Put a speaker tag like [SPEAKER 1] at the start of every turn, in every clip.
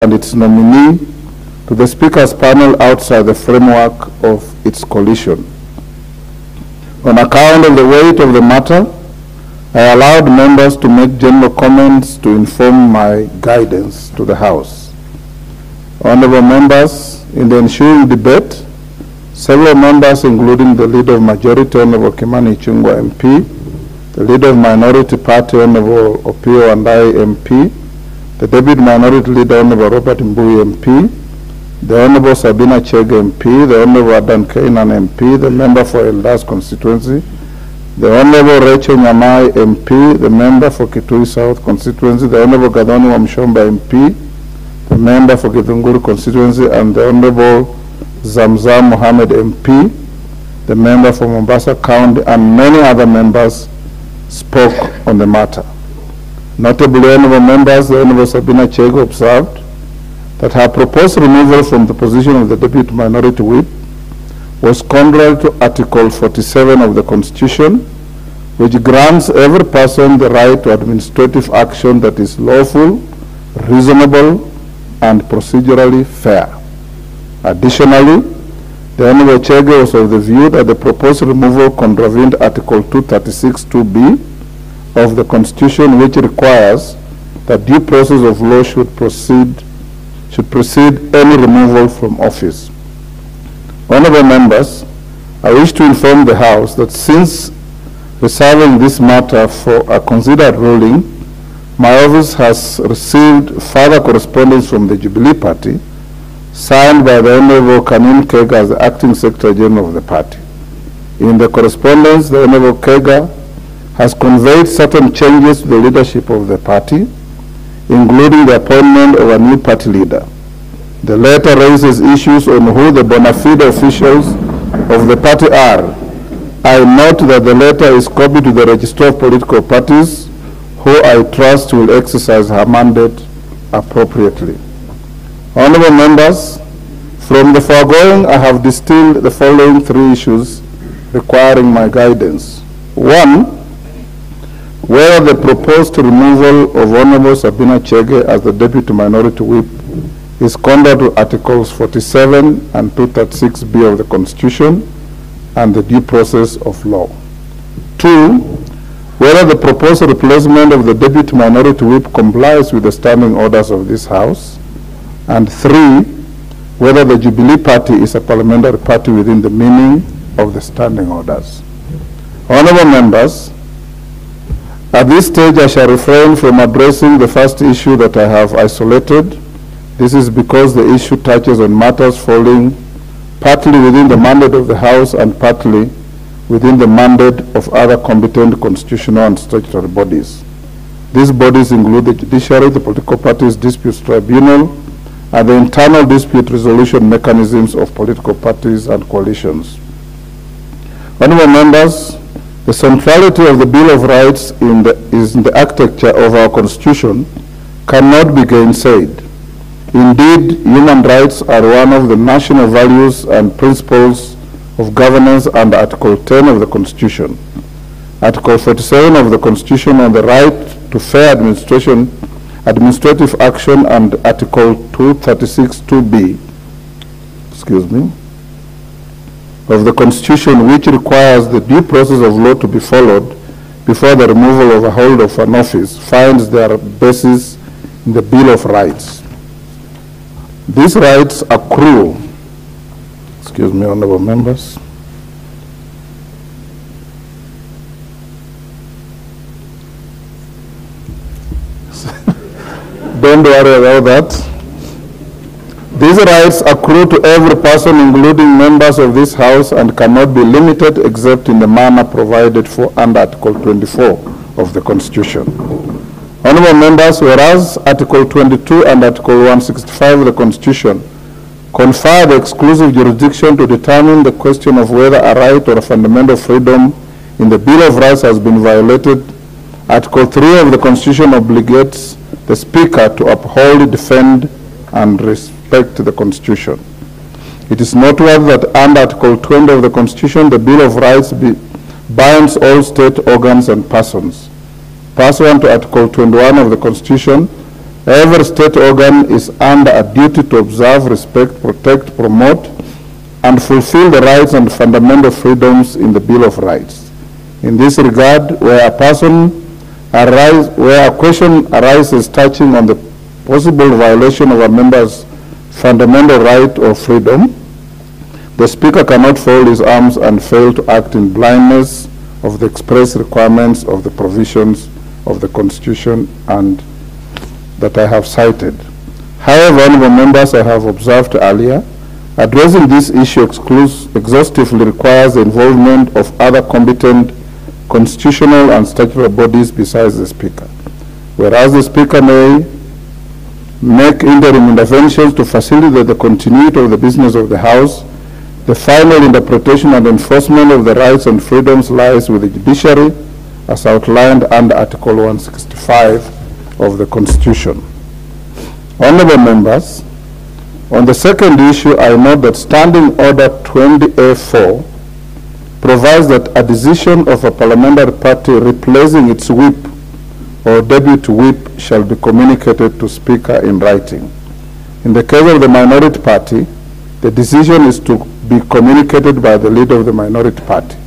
[SPEAKER 1] and its nominee to the Speaker's panel outside the framework of its coalition. On account of the weight of the matter, I allowed members to make general comments to inform my guidance to the House. Honorable members, in the ensuing debate, several members, including the Leader of Majority, Honorable Kimani Ichung'wah MP, the Leader of Minority Party, Honorable Opiyo Wandayi MP, the Deputy Minority Leader, Honorable Robert Mbui MP, the Honorable Sabina Chege MP, the Honorable Adan Kainan MP, the Member for Eldas Constituency, the Honorable Rachel Nyamai MP, the Member for Kitui South Constituency, the Honorable Gadhoni Wamshomba MP, the Member for Githunguri Constituency, and the Honorable Zamzam Mohammed MP, the Member for Mombasa County, and many other members spoke on the matter. Notably, honorable members, the Honorable Sabina Chege observed that her proposed removal from the position of the Deputy Minority Whip was contrary to Article 47 of the Constitution, which grants every person the right to administrative action that is lawful, reasonable, and procedurally fair. Additionally, the Honorable Chege was of the view that the proposed removal contravened Article 236(2)(b) of the Constitution, which requires that due process of law should precede any removal from office. Honorable members, I wish to inform the House that since reserving this matter for a considered ruling, my office has received further correspondence from the Jubilee Party, signed by the Honorable Kanin Kega as the Acting Secretary General of the party. In the correspondence, the Honorable Kega has conveyed certain changes to the leadership of the party, including the appointment of a new party leader. The letter raises issues on who the bona fide officials of the party are. I note that the letter is copied to the Register of Political Parties, who I trust will exercise her mandate appropriately. Honorable members, from the foregoing, I have distilled the following three issues requiring my guidance. One, whether the proposed removal of Honorable Sabina Chege as the Deputy Minority Whip is contrary to Articles 47 and 236(b) of the Constitution and the due process of law. Two, whether the proposed replacement of the Deputy Minority Whip complies with the standing orders of this House. And three, whether the Jubilee Party is a parliamentary party within the meaning of the standing orders. Honorable members, at this stage I shall refrain from addressing the first issue that I have isolated. This is because the issue touches on matters falling partly within the mandate of the House and partly within the mandate of other competent constitutional and statutory bodies. These bodies include the Judiciary, the Political Parties Disputes Tribunal, and the internal dispute resolution mechanisms of political parties and coalitions. Honorable members, the centrality of the Bill of Rights is in the architecture of our Constitution cannot be gainsaid. Indeed, human rights are one of the national values and principles of governance under Article 10 of the Constitution. Article 47 of the Constitution on the right to fair administrative action, and Article 236(2)(b) of the Constitution, which requires the due process of law to be followed before the removal of a holder of an office, finds their basis in the Bill of Rights. These rights accrue, honorable members, don't worry about that. These rights accrue to every person, including members of this House, and cannot be limited except in the manner provided for under Article 24 of the Constitution. Honorable members, whereas Article 22 and Article 165 of the Constitution confer the exclusive jurisdiction to determine the question of whether a right or a fundamental freedom in the Bill of Rights has been violated, Article 3 of the Constitution obligates the Speaker to uphold, defend, and respect the Constitution. It is noteworthy that under Article 20 of the Constitution, the Bill of Rights binds all state organs and persons. Pursuant to Article 21 of the Constitution, Every state organ is under a duty to observe, respect, protect, promote, and fulfill the rights and fundamental freedoms in the Bill of Rights. In this regard, where a question arises touching on the possible violation of a member's fundamental right or freedom, the Speaker cannot fold his arms and fail to act in blindness of the express requirements of the provisions of the Constitution and that I have cited. However, honorable members, I have observed earlier, addressing this issue exhaustively requires the involvement of other competent constitutional and statutory bodies besides the Speaker. Whereas the Speaker may make interim interventions to facilitate the continuity of the business of the House, the final interpretation and enforcement of the rights and freedoms lies with the judiciary as outlined under Article 165 of the Constitution. Honorable members, on the second issue, I note that Standing Order 20A4 provides that a decision of a parliamentary party replacing its whip or deputy whip shall be communicated to Speaker in writing. In the case of the minority party, the decision is to be communicated by the leader of the minority party.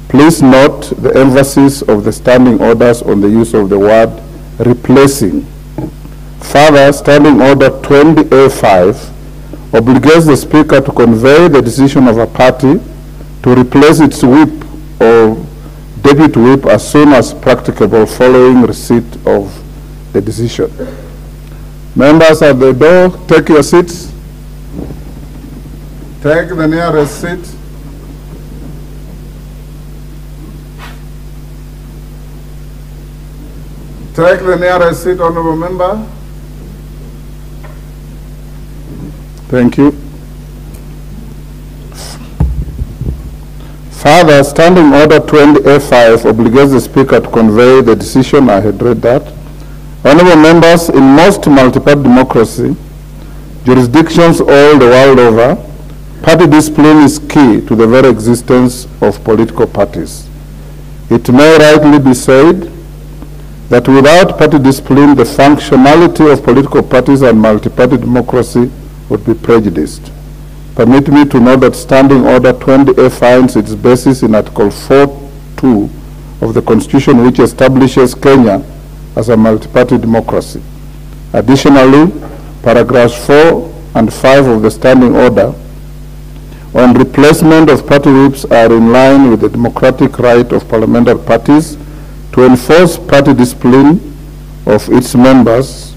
[SPEAKER 1] Please note the emphasis of the standing orders on the use of the word replacing. Further, Standing Order 20A5 obligates the Speaker to convey the decision of a party to replace its whip or deputy whip as soon as practicable following receipt of the decision. Members at the door, take your seats. Take the nearest seat. Take the nearest seat, honorable member. Thank you. Further, Standing Order 20A5 obligates the Speaker to convey the decision. I had read that. Honorable members, in most multi-party democracy, jurisdictions all the world over, party discipline is key to the very existence of political parties. It may rightly be said that without party discipline, the functionality of political parties and multi-party democracy would be prejudiced. Permit me to note that Standing Order 20A finds its basis in Article 4.2 of the Constitution, which establishes Kenya as a multi-party democracy. Additionally, paragraphs 4 and 5 of the Standing Order on replacement of party whips are in line with the democratic right of parliamentary parties to enforce party discipline of its members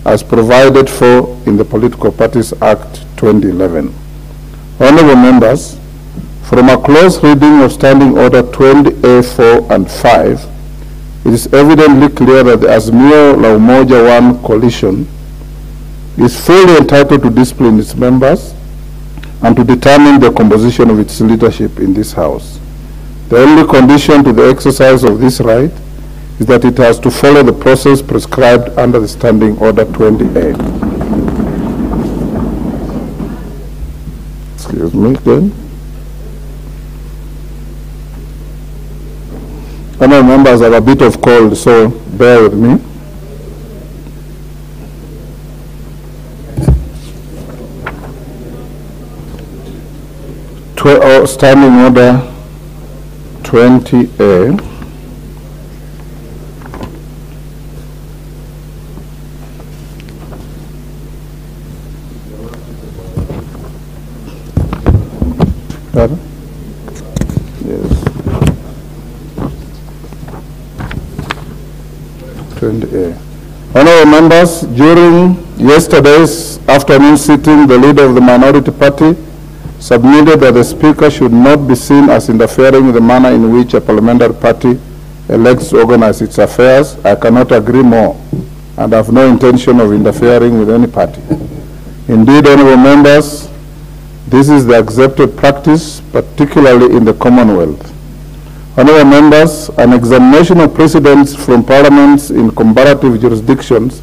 [SPEAKER 1] as provided for in the Political Parties Act 2011. Honorable members, from a close reading of Standing Order 20A4 and 5, it is evidently clear that the Azimio La Umoja One coalition is fully entitled to discipline its members and to determine the composition of its leadership in this House. The only condition to the exercise of this right is that it has to follow the process prescribed under the Standing Order 20A. Excuse me again. Honourable members have a bit of cold, so bear with me. Standing Order 20A. Pardon? Yes. 20A. Honourable members, during yesterday's afternoon sitting, the leader of the minority party submitted that the Speaker should not be seen as interfering in the manner in which a parliamentary party elects to organize its affairs. I cannot agree more and have no intention of interfering with any party. Indeed, honourable members, this is the accepted practice, particularly in the Commonwealth. Honourable members, an examination of precedents from parliaments in comparative jurisdictions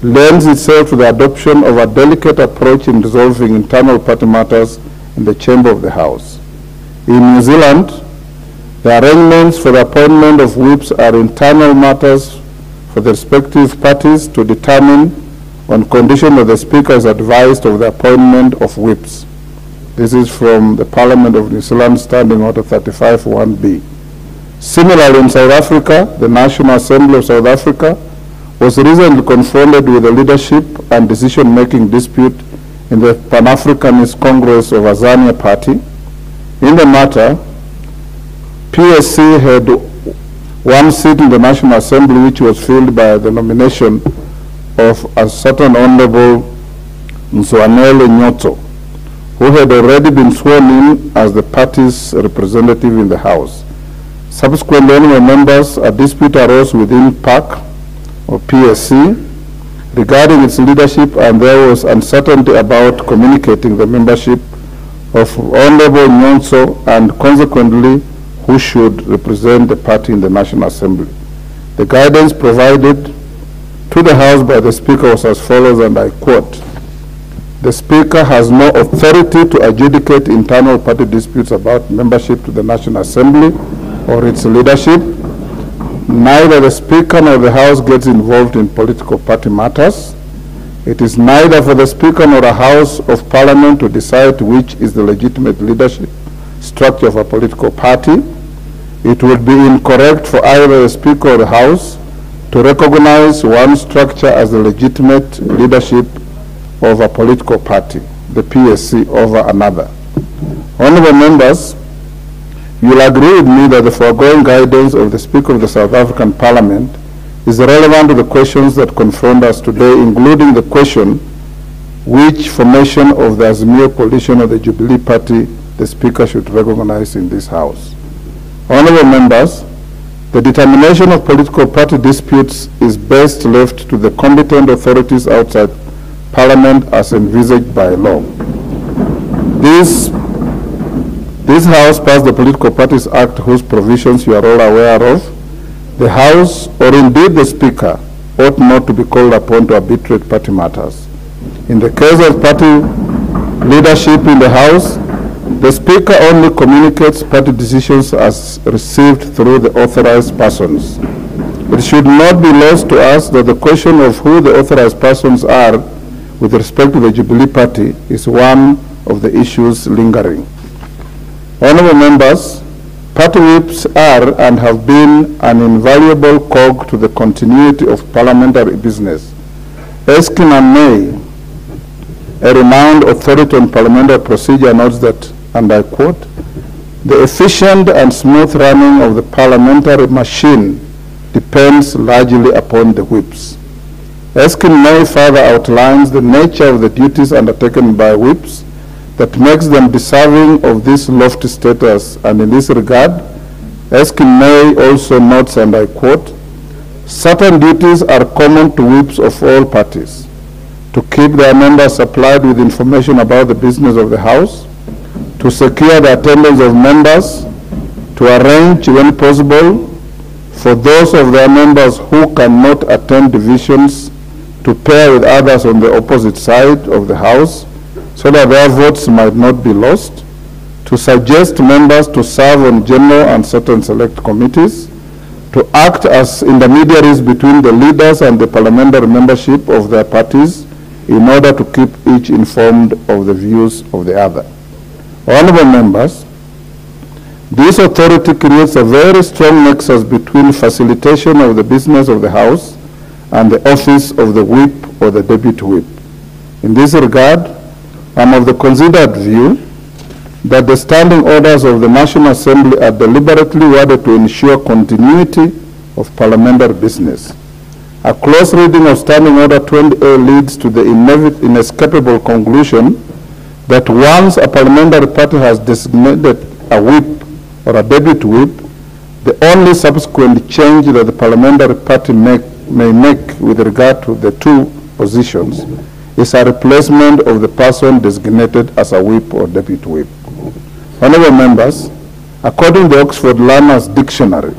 [SPEAKER 1] lends itself to the adoption of a delicate approach in resolving internal party matters in the chamber of the House. In New Zealand, the arrangements for the appointment of whips are internal matters for the respective parties to determine on condition that the Speaker is advised of the appointment of whips. This is from the Parliament of New Zealand Standing Order 35(1)B. Similarly, in South Africa, the National Assembly of South Africa was recently confronted with a leadership and decision-making dispute in the Pan-Africanist Congress of Azimio Party. In the matter, PSC had one seat in the National Assembly which was filled by the nomination of a certain Honorable Mzwanele Nyoto, who had already been sworn in as the party's representative in the House. Subsequently, members, a dispute arose within PAC or PSC regarding its leadership, and there was uncertainty about communicating the membership of Honorable Nyonso and consequently who should represent the party in the National Assembly. The guidance provided to the House by the Speaker was as follows, and I quote, "The Speaker has no authority to adjudicate internal party disputes about membership to the National Assembly or its leadership. Neither the Speaker nor the House gets involved in political party matters. It is neither for the Speaker nor a House of Parliament to decide which is the legitimate leadership structure of a political party. It would be incorrect for either the Speaker or the House to recognize one structure as the legitimate leadership of a political party, the PSC, over another." Honorable members, you will agree with me that the foregoing guidance of the Speaker of the South African Parliament is relevant to the questions that confront us today, including the question which formation of the Azimio coalition of the Jubilee Party the Speaker should recognize in this House. Honorable members, the determination of political party disputes is best left to the competent authorities outside Parliament as envisaged by law. This House passed the Political Parties Act, whose provisions you are all aware of. The House, or indeed the Speaker, ought not to be called upon to arbitrate party matters. In the case of party leadership in the House, the Speaker only communicates party decisions as received through the authorized persons. It should not be lost to us that the question of who the authorized persons are with respect to the Jubilee Party is one of the issues lingering. Honorable members, party whips are and have been an invaluable cog to the continuity of parliamentary business. Erskine and May, a renowned authority on parliamentary procedure, notes that, and I quote, "The efficient and smooth running of the parliamentary machine depends largely upon the whips." Erskine May further outlines the nature of the duties undertaken by whips that makes them deserving of this lofty status, and in this regard, Erskine May also notes, and I quote, "Certain duties are common to whips of all parties: to keep their members supplied with information about the business of the House, to secure the attendance of members, to arrange, when possible, for those of their members who cannot attend divisions to pair with others on the opposite side of the House so that their votes might not be lost, to suggest members to serve on general and certain select committees, to act as intermediaries between the leaders and the parliamentary membership of their parties in order to keep each informed of the views of the other." Honorable members, this authority creates a very strong nexus between facilitation of the business of the House and the office of the whip or the deputy whip. In this regard, I am of the considered view that the standing orders of the National Assembly are deliberately worded to ensure continuity of parliamentary business. A close reading of Standing Order 20A leads to the inescapable conclusion that once a parliamentary party has designated a whip or a deputy whip, the only subsequent change that the parliamentary party may make with regard to the two positions is a replacement of the person designated as a whip or deputy whip. Honorable members, according to the Oxford Learner's Dictionary,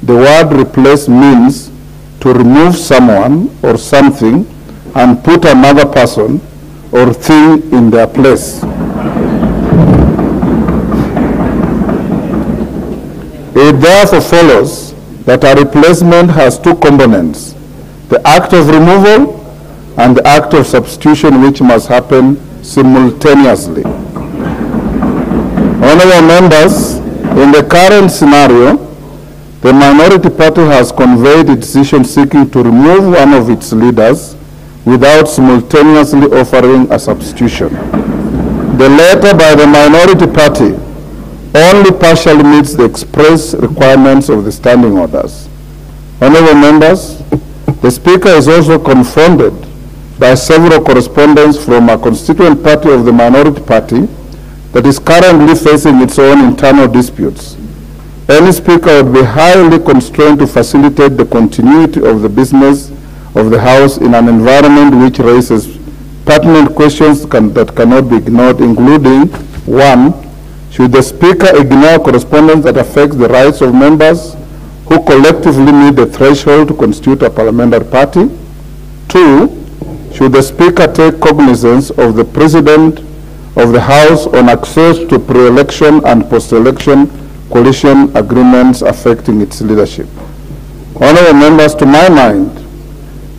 [SPEAKER 1] the word replace means to remove someone or something and put another person or thing in their place. It therefore follows that a replacement has two components: the act of removal and the act of substitution, which must happen simultaneously. Honorable members, in the current scenario, the minority party has conveyed its decision seeking to remove one of its leaders without simultaneously offering a substitution. The letter by the minority party only partially meets the express requirements of the standing orders. Honorable members, the Speaker is also confronted by several correspondence from a constituent party of the minority party that is currently facing its own internal disputes. Any Speaker would be highly constrained to facilitate the continuity of the business of the House in an environment which raises pertinent questions that cannot be ignored, including: 1, should the Speaker ignore correspondence that affects the rights of members who collectively meet the threshold to constitute a parliamentary party? 2, should the Speaker take cognizance of the President of the House on access to pre-election and post-election coalition agreements affecting its leadership? Honorable members, to my mind,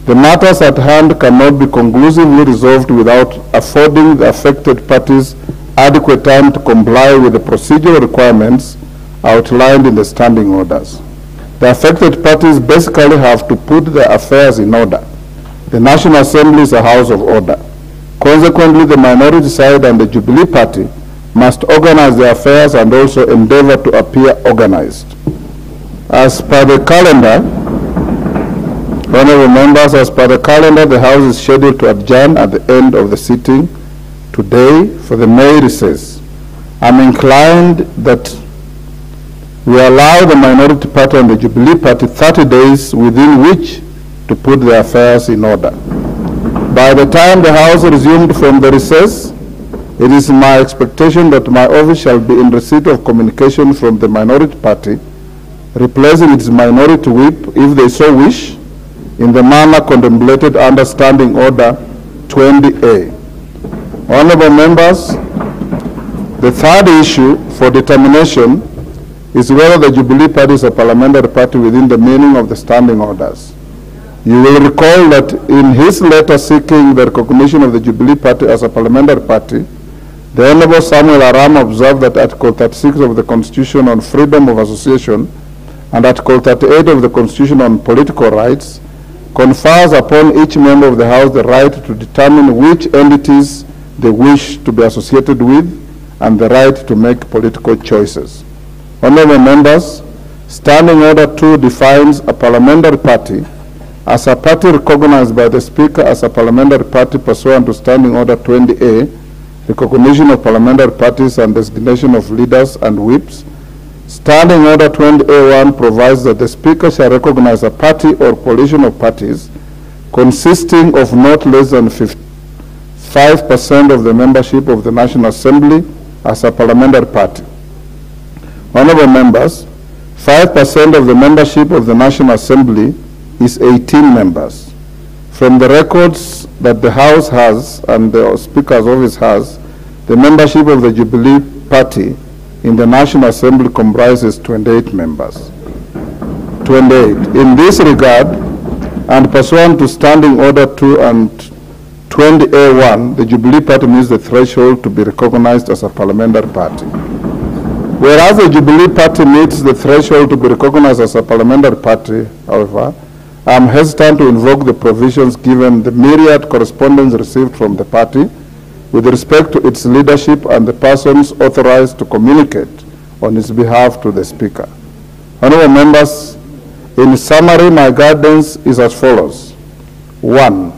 [SPEAKER 1] the matters at hand cannot be conclusively resolved without affording the affected parties adequate time to comply with the procedural requirements outlined in the standing orders. The affected parties basically have to put their affairs in order. The National Assembly is a house of order. Consequently, the minority side and the Jubilee Party must organize their affairs and also endeavor to appear organized. As per the calendar, honorable members, as per the calendar, the House is scheduled to adjourn at the end of the sitting today for the May recess. I'm inclined that we allow the minority party and the Jubilee Party 30 days within which to put their affairs in order. By the time the House resumed from the recess, it is my expectation that my office shall be in receipt of communication from the minority party, replacing its minority whip, if they so wish, in the manner contemplated under Standing Order 20A. Honorable members, the third issue for determination is whether the Jubilee Party is a parliamentary party within the meaning of the standing orders. You will recall that in his letter seeking the recognition of the Jubilee Party as a parliamentary party, the Honorable Samuel Aram observed that Article 36 of the Constitution on Freedom of Association and Article 38 of the Constitution on Political Rights confers upon each member of the House the right to determine which entities they wish to be associated with and the right to make political choices. Honorable members, Standing Order 2 defines a parliamentary party as a party recognized by the Speaker as a parliamentary party pursuant to Standing Order 20A, recognition of parliamentary parties and designation of leaders and whips. Standing Order 20A1 provides that the Speaker shall recognize a party or coalition of parties consisting of not less than 5% of the membership of the National Assembly as a parliamentary party. Honorable members, 5% of the membership of the National Assembly is 18 members. From the records that the House has and the Speaker's office has, the membership of the Jubilee Party in the National Assembly comprises 28 members. 28. In this regard, and pursuant to Standing Order 2 and 20A1, the Jubilee Party meets the threshold to be recognized as a parliamentary party. Whereas the Jubilee Party meets the threshold to be recognized as a parliamentary party, however, I am hesitant to invoke the provisions given the myriad correspondence received from the party with respect to its leadership and the persons authorized to communicate on its behalf to the Speaker. Honorable members, in summary, my guidance is as follows. 1,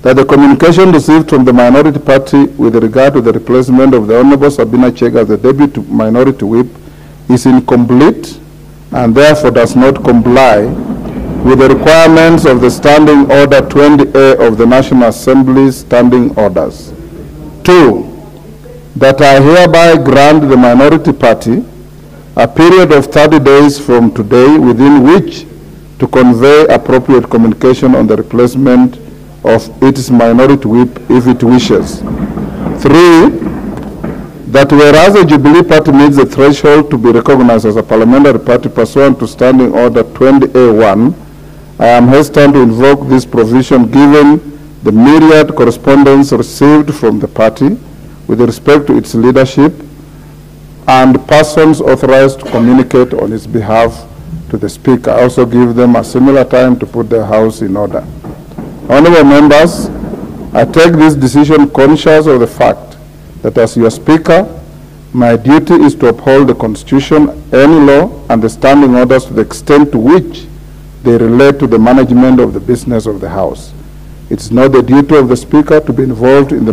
[SPEAKER 1] that the communication received from the minority party with regard to the replacement of the Honorable Sabina Chege as the deputy minority whip is incomplete and therefore does not comply with the requirements of the Standing Order 20A of the National Assembly's standing orders. 2, that I hereby grant the minority party a period of 30 days from today within which to convey appropriate communication on the replacement of its minority whip if it wishes. 3, that whereas the Jubilee Party meets the threshold to be recognized as a parliamentary party pursuant to Standing Order 20A1, I am hesitant to invoke this provision given the myriad correspondence received from the party with respect to its leadership and persons authorized to communicate on its behalf to the Speaker. I also give them a similar time to put their house in order. Honorable members, I take this decision conscious of the fact that as your Speaker, my duty is to uphold the Constitution, any law, and the standing orders to the extent to which they relate to the management of the business of the House. It is not the duty of the Speaker to be involved in the